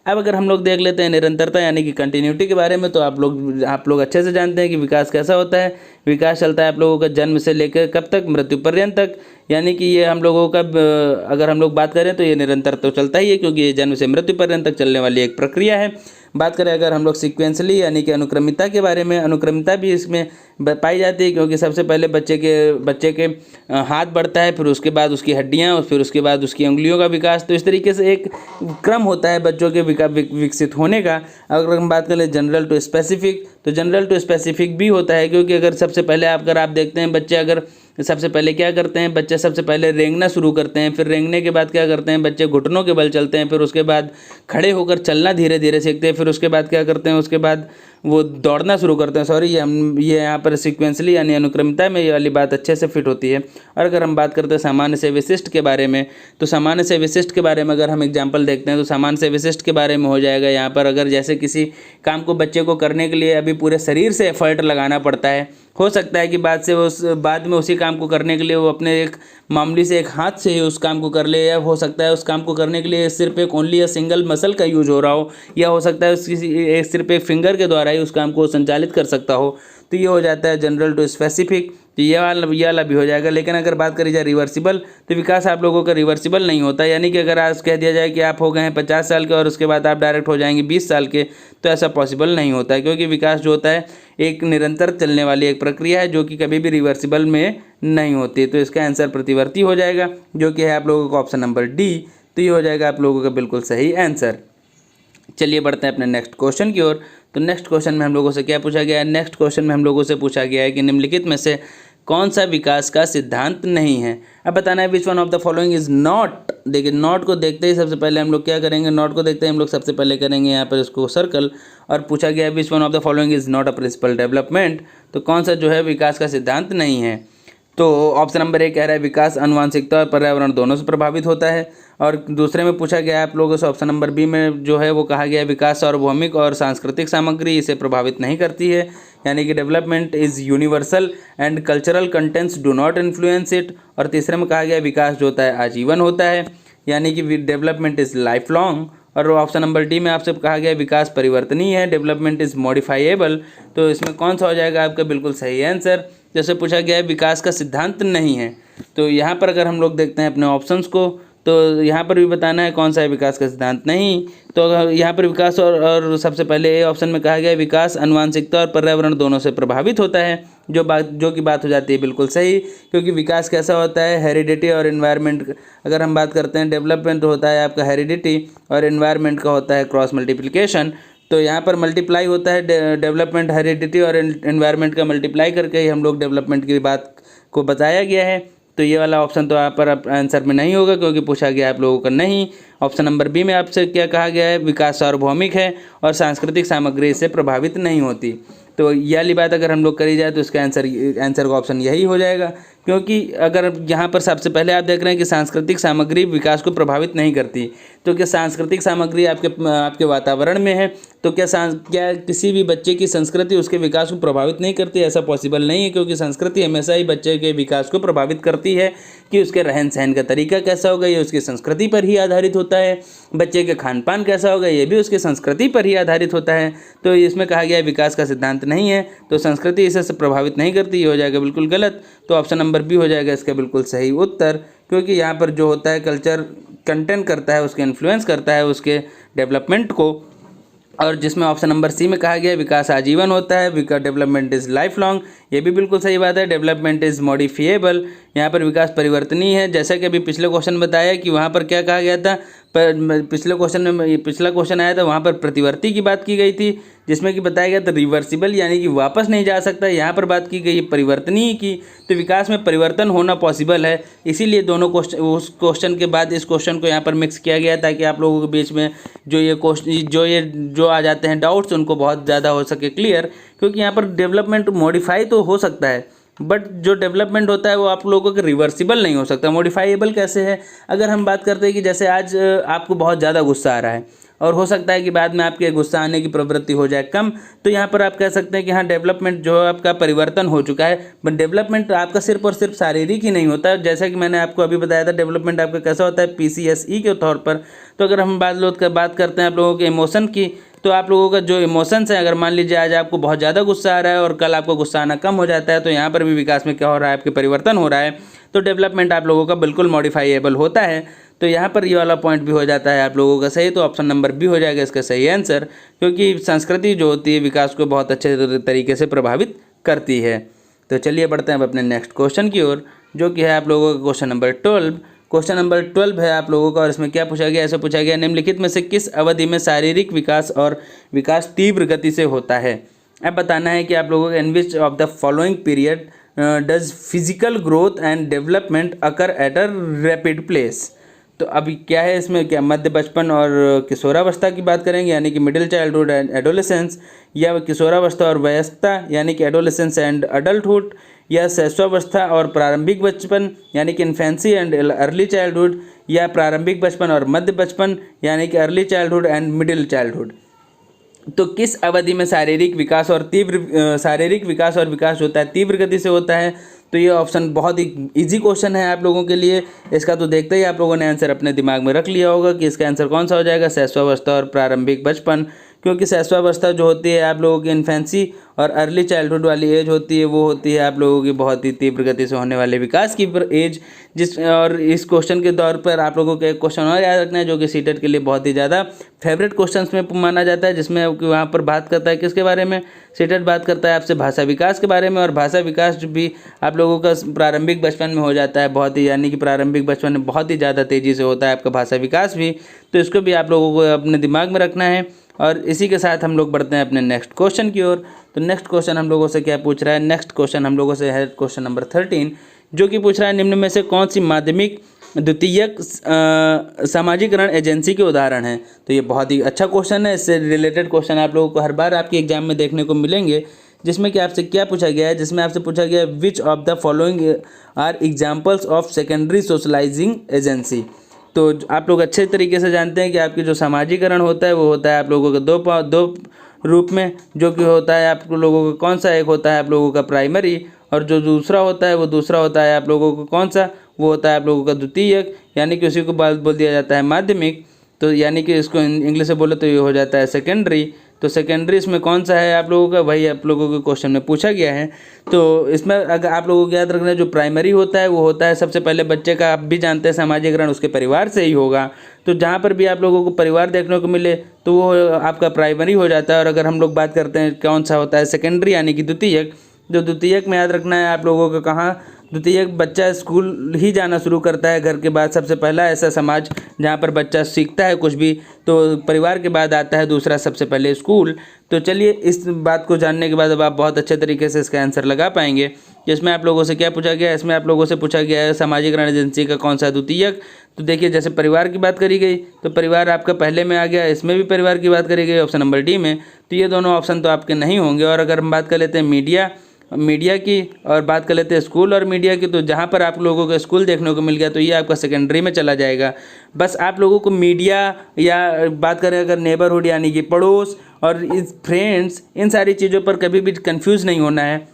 अब अगर हम लोग देख लेते हैं निरंतरता यानी कि कंटिन्यूटी के बारे में, तो आप लोग अच्छे से जानते हैं कि विकास कैसा होता है। विकास चलता है आप लोगों का जन्म से लेकर कब तक, मृत्यु पर्यंत तक, यानी कि ये हम लोगों का अगर हम लोग बात करें तो ये निरंतर तो चलता ही है, क्योंकि ये जन्म से मृत्यु पर्यंत तक चलने वाली एक प्रक्रिया है। बात करें अगर हम लोग सीक्वेंसली यानी कि अनुक्रमिता के बारे में, अनुक्रमिता भी इसमें पाई जाती है, क्योंकि सबसे पहले बच्चे के हाथ बढ़ता है, फिर उसके बाद उसकी हड्डियाँ, और फिर उसके बाद उसकी उंगलियों का विकास। तो इस तरीके से एक क्रम होता है बच्चों के विकसित होने का। अगर हम बात करें जनरल टू स्पेसिफिक, तो जनरल टू स्पेसिफिक भी होता है, क्योंकि अगर सबसे पहले अगर आप देखते हैं बच्चे अगर सबसे पहले क्या करते हैं, बच्चे सबसे पहले रेंगना शुरू करते हैं, फिर रेंगने के बाद क्या करते हैं बच्चे घुटनों के बल चलते हैं, फिर उसके बाद खड़े होकर चलना धीरे धीरे सीखते हैं, फिर उसके बाद क्या करते हैं, उसके बाद वो दौड़ना शुरू करते हैं। सॉरी, ये यहाँ पर सीक्वेंसली यानी अनुक्रमता में ये वाली बात अच्छे से फिट होती है। और अगर हम बात करते हैं सामान्य से विशिष्ट के बारे में, तो सामान्य से विशिष्ट के बारे में अगर हम एग्जाम्पल देखते हैं तो सामान्य से विशिष्ट के बारे में हो जाएगा यहाँ पर, अगर जैसे किसी काम को बच्चे को करने के लिए अभी पूरे शरीर से एफर्ट लगाना पड़ता है, हो सकता है कि बाद में उसी काम को करने के लिए वो अपने एक मामूली से एक हाथ से ही उस काम को कर ले, या हो सकता है उस काम को करने के लिए सिर्फ एक ओनली या सिंगल मसल का यूज हो रहा हो, या हो सकता है सिर्फ एक फिंगर के द्वारा ही उस काम को संचालित कर सकता हो। तो ये हो जाता है जनरल टू स्पेसिफिक, तो ये वाला भी हो जाएगा। लेकिन अगर बात करी जाए रिवर्सिबल, तो विकास आप लोगों का रिवर्सिबल नहीं होता, यानी कि अगर आज कह दिया जाए कि आप हो गए हैं 50 साल के और उसके बाद आप डायरेक्ट हो जाएंगे 20 साल के, तो ऐसा पॉसिबल नहीं होता है, क्योंकि विकास जो होता है एक निरंतर चलने वाली एक प्रक्रिया है जो कि कभी भी रिवर्सिबल में नहीं होती। तो इसका आंसर प्रतिवर्ती हो जाएगा, जो कि है आप लोगों का ऑप्शन नंबर डी। तो ये हो जाएगा आप लोगों का बिल्कुल सही आंसर। चलिए बढ़ते हैं अपने नेक्स्ट क्वेश्चन की ओर। तो नेक्स्ट क्वेश्चन में हम लोगों से क्या पूछा गया है, नेक्स्ट क्वेश्चन में हम लोगों से पूछा गया है कि निम्नलिखित में से कौन सा विकास का सिद्धांत नहीं है। अब बताना है which one of the following is not. देखिए नॉट को देखते ही सबसे पहले हम लोग क्या करेंगे, नॉट को देखते ही हम लोग सबसे पहले करेंगे यहाँ पर इसको सर्कल, और पूछा गया है which one of the following is not a principle development. तो कौन सा जो है विकास का सिद्धांत नहीं है। तो ऑप्शन नंबर ए कह रहा है विकास आनुवांशिकता और पर्यावरण दोनों से प्रभावित होता है, और दूसरे में पूछा गया है आप लोगों से ऑप्शन नंबर बी में जो है वो कहा गया है विकास सार्वभौमिक और सांस्कृतिक सामग्री इसे प्रभावित नहीं करती है, यानी कि development is universal and cultural contents do not influence it. और तीसरे में कहा गया है विकास जो होता है आजीवन होता है, यानी कि डेवलपमेंट इज़ लाइफ लॉन्ग। और ऑप्शन नंबर डी में आपसे कहा गया है विकास परिवर्तनीय है, डेवलपमेंट इज़ मॉडिफाइएबल। तो इसमें कौन सा हो जाएगा आपका बिल्कुल सही आंसर। जैसे पूछा गया है विकास का सिद्धांत नहीं है, तो यहाँ पर अगर हम लोग देखते हैं अपने ऑप्शंस को, तो यहाँ पर भी बताना है कौन सा है विकास का सिद्धांत नहीं। तो अगर यहाँ पर विकास और सबसे पहले ए ऑप्शन में कहा गया है विकास आनुवांशिकता और पर्यावरण दोनों से प्रभावित होता है, जो कि बात हो जाती है बिल्कुल सही, क्योंकि विकास कैसा होता है हेरिडिटी और एनवायरनमेंट। अगर हम बात करते हैं डेवलपमेंट होता है आपका हेरिडिटी और एनवायरनमेंट का होता है क्रॉस मल्टीप्लिकेशन। तो यहाँ पर मल्टीप्लाई होता है डेवलपमेंट हेरिडिटी और एनवायरनमेंट का मल्टीप्लाई करके ही हम लोग डेवलपमेंट की बात को बताया गया है। तो ये वाला ऑप्शन तो यहाँ पर आंसर में नहीं होगा, क्योंकि पूछा गया आप लोगों का नहीं। ऑप्शन नंबर बी में आपसे क्या कहा गया है विकास सार्वभौमिक है और सांस्कृतिक सामग्री से प्रभावित नहीं होती। तो ये वाली बात अगर हम लोग करी जाए तो इसका आंसर का ऑप्शन यही हो जाएगा, क्योंकि अगर यहाँ पर सबसे पहले आप देख रहे हैं कि सांस्कृतिक सामग्री विकास को प्रभावित नहीं करती, तो क्या सांस्कृतिक सामग्री आपके वातावरण में है, तो क्या किसी भी बच्चे की संस्कृति उसके विकास को प्रभावित नहीं करती? ऐसा पॉसिबल नहीं है, क्योंकि संस्कृति हमेशा ही बच्चे के विकास को प्रभावित करती है कि उसके रहन सहन का तरीका कैसा होगा, ये उसकी संस्कृति पर ही आधारित होता है। बच्चे के खान पान कैसा होगा, ये भी उसकी संस्कृति पर ही आधारित होता है। तो इसमें कहा गया है विकास का सिद्धांत नहीं है, तो संस्कृति इसे प्रभावित नहीं करती, ये हो जाएगा बिल्कुल गलत। तो ऑप्शन नंबर बी हो जाएगा इसका बिल्कुल सही उत्तर, क्योंकि यहाँ पर जो होता है कल्चर कंटेंट करता है, उसके इन्फ्लुएंस करता है उसके डेवलपमेंट को। और जिसमें ऑप्शन नंबर सी में कहा गया है विकास आजीवन होता है, डेवलपमेंट इज़ लाइफ लॉन्ग, ये भी बिल्कुल सही बात है। डेवलपमेंट इज़ मॉडिफिएबल, यहाँ पर विकास परिवर्तनीय है, जैसा कि अभी पिछले क्वेश्चन बताया कि वहाँ पर क्या कहा गया था। पर पिछले क्वेश्चन में पिछला क्वेश्चन आया था वहाँ पर प्रतिवर्ती की बात की गई थी, जिसमें कि बताया गया था रिवर्सिबल यानी कि वापस नहीं जा सकता। यहाँ पर बात की गई परिवर्तनीय की, तो विकास में परिवर्तन होना पॉसिबल है, इसीलिए दोनों क्वेश्चन उस क्वेश्चन के बाद इस क्वेश्चन को यहाँ पर मिक्स किया गया ताकि आप लोगों के बीच में जो आ जाते हैं डाउट्स उनको बहुत ज़्यादा हो सके क्लियर। क्योंकि यहाँ पर डेवलपमेंट मॉडिफाई तो हो सकता है, बट जो डेवलपमेंट होता है वो आप लोगों के रिवर्सिबल नहीं हो सकता। मॉडिफाइबल कैसे है, अगर हम बात करते हैं कि जैसे आज आपको बहुत ज़्यादा गुस्सा आ रहा है और हो सकता है कि बाद में आपके गुस्सा आने की प्रवृत्ति हो जाए कम, तो यहाँ पर आप कह सकते हैं कि हाँ डेवलपमेंट जो है आपका परिवर्तन हो चुका है। बट डेवलपमेंट आपका सिर्फ और सिर्फ शारीरिक ही नहीं होता है, जैसा कि मैंने आपको अभी बताया था डेवलपमेंट आपका कैसा होता है PCSE के तौर पर। तो अगर हम बात करते हैं आप लोगों के इमोशन की, तो आप लोगों का जो इमोशंस है, अगर मान लीजिए आज आपको बहुत ज़्यादा गुस्सा आ रहा है और कल आपको गुस्सा आना कम हो जाता है, तो यहाँ पर भी विकास में क्या हो रहा है, आपके परिवर्तन हो रहा है। तो डेवलपमेंट आप लोगों का बिल्कुल मॉडिफाइएबल होता है। तो यहाँ पर ये वाला पॉइंट भी हो जाता है आप लोगों का सही, तो ऑप्शन नंबर बी हो जाएगा इसका सही आंसर। क्योंकि संस्कृति जो होती है विकास को बहुत अच्छे तरीके से प्रभावित करती है। तो चलिए बढ़ते हैं अब अपने नेक्स्ट क्वेश्चन की ओर, जो कि है आप लोगों का क्वेश्चन नंबर 12। क्वेश्चन नंबर 12 है आप लोगों का, और इसमें क्या पूछा गया, ऐसे पूछा गया निम्नलिखित में से किस अवधि में शारीरिक विकास और विकास तीव्र गति से होता है। अब बताना है कि आप लोगों को in which of the following period does physical growth and development occur at a rapid place. तो अभी क्या है इसमें, क्या मध्य बचपन और किशोरावस्था की बात करेंगे यानी कि मिडिल चाइल्डहुड एंड एडोलेसेंस, या किशोरावस्था और वयस्कता यानी कि एडोलेसेंस एंड अडल्टहुड, या शैशवावस्था और प्रारंभिक बचपन यानी कि इन्फेंसी एंड अर्ली चाइल्डहुड, या प्रारंभिक बचपन और मध्य बचपन यानी कि early childhood and middle childhood. तो किस अवधि में शारीरिक विकास और विकास होता है, तीव्र गति से होता है। तो ये ऑप्शन बहुत ही इजी क्वेश्चन है आप लोगों के लिए, इसका तो देखते ही आप लोगों ने आंसर अपने दिमाग में रख लिया होगा कि इसका आंसर कौन सा हो जाएगा, शैशवावस्था और प्रारंभिक बचपन। क्योंकि शैशवावस्था जो होती है आप लोगों की इन्फेंसी और अर्ली चाइल्डहुड वाली एज होती है, वो होती है आप लोगों की बहुत ही तीव्र गति से होने वाले विकास की एज। और इस क्वेश्चन के तौर पर आप लोगों को एक क्वेश्चन और याद रखना है जो कि सीटेट के लिए बहुत ही ज़्यादा फेवरेट क्वेश्चंस में माना जाता है, जिसमें वहाँ पर बात करता है किसके बारे में, सीटेट बात करता है आपसे भाषा विकास के बारे में। और भाषा विकास भी आप लोगों का प्रारंभिक बचपन में हो जाता है बहुत ही, यानी कि प्रारंभिक बचपन में बहुत ही ज़्यादा तेज़ी से होता है आपका भाषा विकास भी। तो इसको भी आप लोगों को अपने दिमाग में रखना है। और इसी के साथ हम लोग बढ़ते हैं अपने नेक्स्ट क्वेश्चन की ओर। तो नेक्स्ट क्वेश्चन हम लोगों से क्या पूछ रहा है, नेक्स्ट क्वेश्चन हम लोगों से है क्वेश्चन नंबर 13, जो कि पूछ रहा है निम्न में से कौन सी माध्यमिक द्वितीयक सामाजिकरण एजेंसी के उदाहरण हैं। तो ये बहुत ही अच्छा क्वेश्चन है, इससे रिलेटेड क्वेश्चन आप लोगों को हर बार आपके एग्जाम में देखने को मिलेंगे, जिसमें कि आपसे क्या पूछा गया है, जिसमें आपसे पूछा गया है which of the following are examples of secondary socializing agency. तो आप लोग अच्छे तरीके से जानते हैं कि आपकी जो सामाजिकरण होता है वो होता है आप लोगों के दो रूप में, जो कि होता है आप लोगों का कौन सा, एक होता है आप लोगों का प्राइमरी, और जो दूसरा होता है वो दूसरा होता है आप लोगों को कौन सा, वो होता है आप लोगों का द्वितीयक, यानी कि उसी को बोल दिया जाता है माध्यमिक। तो यानी कि इसको इंग्लिश से बोले तो ये हो जाता है सेकेंडरी। तो सेकेंडरी इसमें कौन सा है आप लोगों का, वही आप लोगों के क्वेश्चन में पूछा गया है। तो इसमें अगर आप लोगों को याद रखना है जो प्राइमरी होता है वो होता है सबसे पहले बच्चे का, आप भी जानते हैं सामाजिकरण उसके परिवार से ही होगा। तो जहाँ पर भी आप लोगों को परिवार देखने को मिले तो वो आपका प्राइमरी हो जाता है। और अगर हम लोग बात करते हैं कौन सा होता है सेकेंडरी यानी कि द्वितीयक, जो द्वितीयक में याद रखना है आप लोगों को कहाँ, द्वितीयक बच्चा स्कूल ही जाना शुरू करता है घर के बाद, सबसे पहला ऐसा समाज जहाँ पर बच्चा सीखता है कुछ भी, तो परिवार के बाद आता है दूसरा सबसे पहले स्कूल। तो चलिए इस बात को जानने के बाद अब आप बहुत अच्छे तरीके से इसका आंसर लगा पाएंगे। इसमें आप लोगों से क्या पूछा गया है, इसमें आप लोगों से पूछा गया है सामाजिकरण एजेंसी का कौन सा द्वितीयक। तो देखिए जैसे परिवार की बात करी गई तो परिवार आपका पहले में आ गया, इसमें भी परिवार की बात करी गई ऑप्शन नंबर डी में। तो ये दोनों ऑप्शन तो आपके नहीं होंगे। और अगर हम बात कर लेते हैं मीडिया की और बात कर लेते हैं स्कूल और मीडिया की, तो जहाँ पर आप लोगों को स्कूल देखने को मिल गया तो ये आपका सेकेंडरी में चला जाएगा। बस आप लोगों को मीडिया या बात करें अगर नेबरहुड यानी कि पड़ोस और इस फ्रेंड्स, इन सारी चीज़ों पर कभी भी कंफ्यूज नहीं होना है।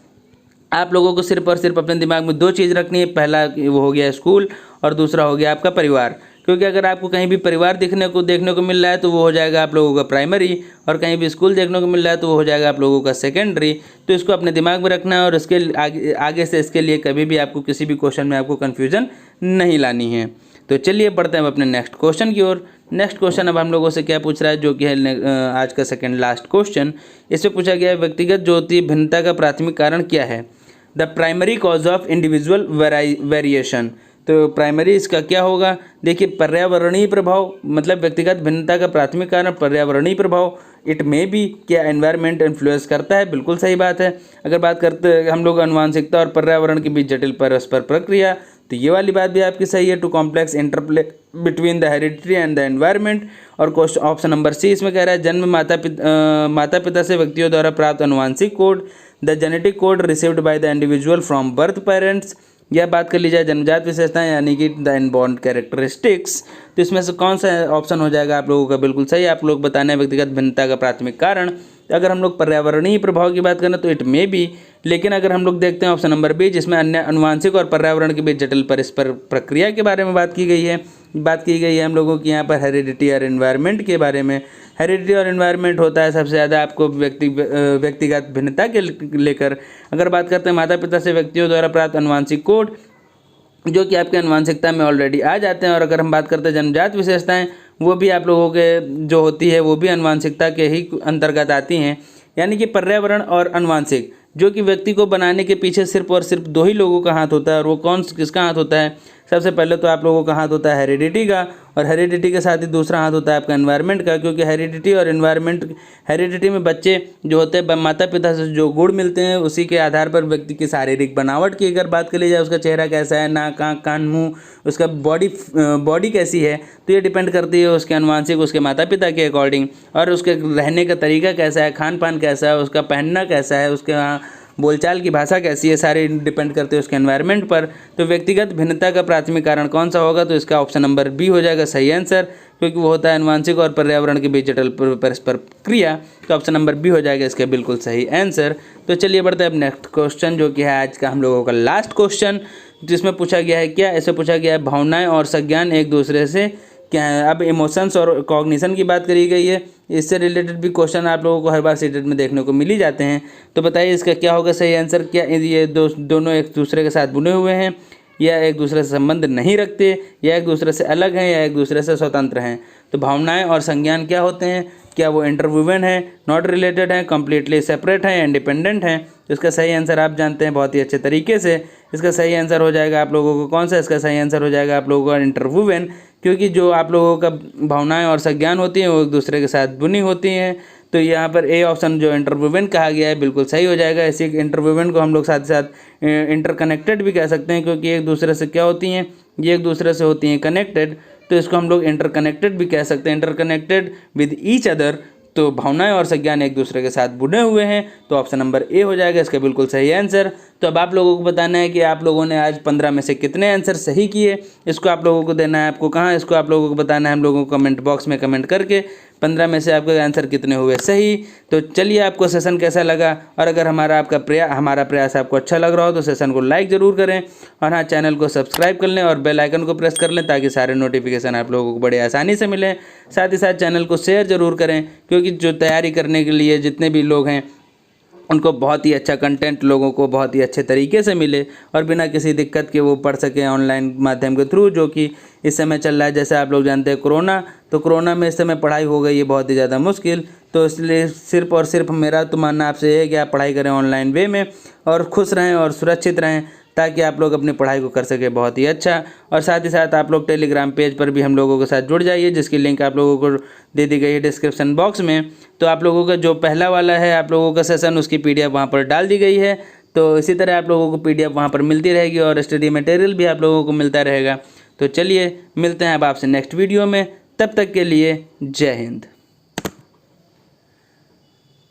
आप लोगों को सिर्फ और सिर्फ अपने दिमाग में दो चीज़ रखनी है, पहला वो हो गया स्कूल और दूसरा हो गया आपका परिवार। क्योंकि अगर आपको कहीं भी परिवार देखने को मिल रहा है तो वो हो जाएगा आप लोगों का प्राइमरी, और कहीं भी स्कूल देखने को मिल रहा है तो वो हो जाएगा आप लोगों का सेकेंडरी। तो इसको अपने दिमाग में रखना है और इसके आगे से इसके लिए कभी भी आपको किसी भी क्वेश्चन में आपको कन्फ्यूजन नहीं लानी है। तो चलिए बढ़ते हैं अपने नेक्स्ट क्वेश्चन की ओर। नेक्स्ट क्वेश्चन अब हम लोगों से क्या पूछ रहा है, जो कि है आज का सेकेंड लास्ट क्वेश्चन। इससे पूछा गया है व्यक्तिगत जो होती है भिन्नता का प्राथमिक कारण क्या है। The primary cause of individual variation. तो प्राइमरी इसका क्या होगा, देखिए पर्यावरणीय प्रभाव, मतलब व्यक्तिगत भिन्नता का प्राथमिक कारण पर्यावरणीय प्रभाव। इट मे बी, क्या एनवायरनमेंट इन्फ्लुएंस करता है, बिल्कुल सही बात है। अगर बात करते हैं हम लोग अनुवांशिकता और पर्यावरण के बीच जटिल परस्पर प्रक्रिया, तो ये वाली बात भी आपकी सही है, to complex interplay between the heredity and the environment. और क्वेश्चन ऑप्शन नंबर सी इसमें कह रहा है जन्म माता पिता से व्यक्तियों द्वारा प्राप्त अनुवांशिक code, the genetic code received by the individual from birth parents. यह बात कर ली जाए जन्मजात विशेषताएं यानी कि द इनबॉर्न कैरेक्टरिस्टिक्स, तो इसमें से कौन सा ऑप्शन हो जाएगा आप लोगों का बिल्कुल सही। आप लोग बताना है व्यक्तिगत भिन्नता का प्राथमिक कारण। अगर हम लोग पर्यावरणीय प्रभाव की बात करें तो इट मे बी, लेकिन अगर हम लोग देखते हैं ऑप्शन नंबर बी जिसमें अन्य अनुवांशिक और पर्यावरण के बीच जटिल परस्पर प्रक्रिया के बारे में बात की गई है हम लोगों की यहाँ पर हेरिडिटी और एनवायरनमेंट के बारे में। हेरिडिटी और एनवायरनमेंट होता है सबसे ज़्यादा आपको व्यक्तिगत भिन्नता के लेकर। अगर बात करते हैं माता पिता से व्यक्तियों द्वारा प्राप्त अनुवांशिक कोड, जो कि आपके अनुवांशिकता में ऑलरेडी आ जाते हैं। और अगर हम बात करते हैं जन्मजात विशेषताएं, वो भी आप लोगों के जो होती है वो भी अनुवांशिकता के ही अंतर्गत आती हैं। यानी कि पर्यावरण और अनुवांशिक, जो कि व्यक्ति को बनाने के पीछे सिर्फ और सिर्फ दो ही लोगों का हाथ होता है, और वो किसका हाथ होता है, सबसे पहले तो आप लोगों का हाथ होता है हेरिडिटी का, और हेरिडिटी के साथ ही दूसरा हाथ होता है आपका एनवायरनमेंट का। क्योंकि हेरिडिटी और एनवायरनमेंट, हेरिडिटी में बच्चे जो होते हैं माता पिता से जो गुण मिलते हैं उसी के आधार पर व्यक्ति की शारीरिक बनावट की अगर बात कर ली जाए, उसका चेहरा कैसा है, नाक आँख कान मुँह, उसका बॉडी कैसी है, तो ये डिपेंड करती है उसके अनुवांशिक, उसके माता पिता के अकॉर्डिंग। और उसके रहने का तरीका कैसा है, खान पान कैसा है, उसका पहनना कैसा है, उसके बोलचाल की भाषा कैसी है, सारे डिपेंड करते हैं उसके एनवायरनमेंट पर। तो व्यक्तिगत भिन्नता का प्राथमिक कारण कौन सा होगा, तो इसका ऑप्शन नंबर बी हो जाएगा सही आंसर, क्योंकि वो होता है अनुवांशिक और पर्यावरण के बीच जटिल परस्पर क्रिया। तो ऑप्शन नंबर बी हो जाएगा इसका बिल्कुल सही आंसर। तो चलिए बढ़ते हैं अब नेक्स्ट क्वेश्चन, जो कि है आज का हम लोगों का लास्ट क्वेश्चन, जिसमें पूछा गया है क्या, ऐसे पूछा गया है भावनाएं और संज्ञान एक दूसरे से क्या है। अब इमोशंस और कॉग्निशन की बात करी गई है, इससे रिलेटेड भी क्वेश्चन आप लोगों को हर बार सीटेट में देखने को मिल ही जाते हैं। तो बताइए इसका क्या होगा सही आंसर। क्या ये दोनों एक दूसरे के साथ बुने हुए हैं, या एक दूसरे से संबंध नहीं रखते, या एक दूसरे से अलग हैं, या एक दूसरे से स्वतंत्र हैं। तो भावनाएं और संज्ञान क्या होते हैं, क्या वो इंटरवुवन है, नॉट रिलेटेड हैं, कम्प्लीटली सेपरेट हैं, इंडिपेंडेंट हैं। तो इसका सही आंसर आप जानते हैं बहुत ही अच्छे तरीके से। इसका सही आंसर हो जाएगा आप लोगों को कौन सा, इसका सही आंसर हो जाएगा आप लोगों का इंटरवुवन, क्योंकि जो आप लोगों का भावनाएं और संज्ञान होती हैं वो एक दूसरे के साथ बुनी होती हैं। तो यहाँ पर ए ऑप्शन जो इंटरवुवन कहा गया है बिल्कुल सही हो जाएगा। इसी इंटरवुवन को हम लोग साथ ही साथ इंटरकनेक्टेड भी कह सकते हैं, क्योंकि एक दूसरे से क्या होती हैं, ये एक दूसरे से होती हैं कनेक्टेड, तो इसको हम लोग इंटरकनेक्टेड भी कह सकते हैं, इंटरकनेक्टेड विद ईच अदर। तो भावनाएं और संज्ञान एक दूसरे के साथ बुने हुए हैं, तो ऑप्शन नंबर ए हो जाएगा इसका बिल्कुल सही आंसर। तो अब आप लोगों को बताना है कि आप लोगों ने आज 15 में से कितने आंसर सही किए। इसको आप लोगों को देना है, आपको कहाँ, इसको आप लोगों को बताना है हम लोगों को कमेंट बॉक्स में कमेंट करके 15 में से आपके आंसर कितने हुए सही। तो चलिए आपको सेशन कैसा लगा, और अगर हमारा प्रयास आपको अच्छा लग रहा हो तो सेशन को लाइक ज़रूर करें, और हाँ चैनल को सब्सक्राइब कर लें और बेल आइकन को प्रेस कर लें, ताकि सारे नोटिफिकेशन आप लोगों को बड़े आसानी से मिलें। साथ ही साथ चैनल को शेयर ज़रूर करें, क्योंकि जो तैयारी करने के लिए जितने भी लोग हैं उनको बहुत ही अच्छा कंटेंट लोगों को बहुत ही अच्छे तरीके से मिले, और बिना किसी दिक्कत के वो पढ़ सकें ऑनलाइन माध्यम के थ्रू, जो कि इस समय चल रहा है। जैसे आप लोग जानते हैं कोरोना, तो कोरोना में इस समय पढ़ाई हो गई है बहुत ही ज़्यादा मुश्किल। तो इसलिए सिर्फ और सिर्फ मेरा तो मानना आपसे है कि आप पढ़ाई करें ऑनलाइन वे में, और खुश रहें और सुरक्षित रहें, ताकि आप लोग अपनी पढ़ाई को कर सके बहुत ही अच्छा। और साथ ही साथ आप लोग टेलीग्राम पेज पर भी हम लोगों के साथ जुड़ जाइए, जिसकी लिंक आप लोगों को दे दी गई है डिस्क्रिप्शन बॉक्स में। तो आप लोगों का जो पहला वाला है आप लोगों का सेशन, उसकी PDF वहाँ पर डाल दी गई है। तो इसी तरह आप लोगों को PDF वहाँ पर मिलती रहेगी, और स्टडी मटेरियल भी आप लोगों को मिलता रहेगा। तो चलिए मिलते हैं अब आपसे नेक्स्ट वीडियो में, तब तक के लिए जय हिंद।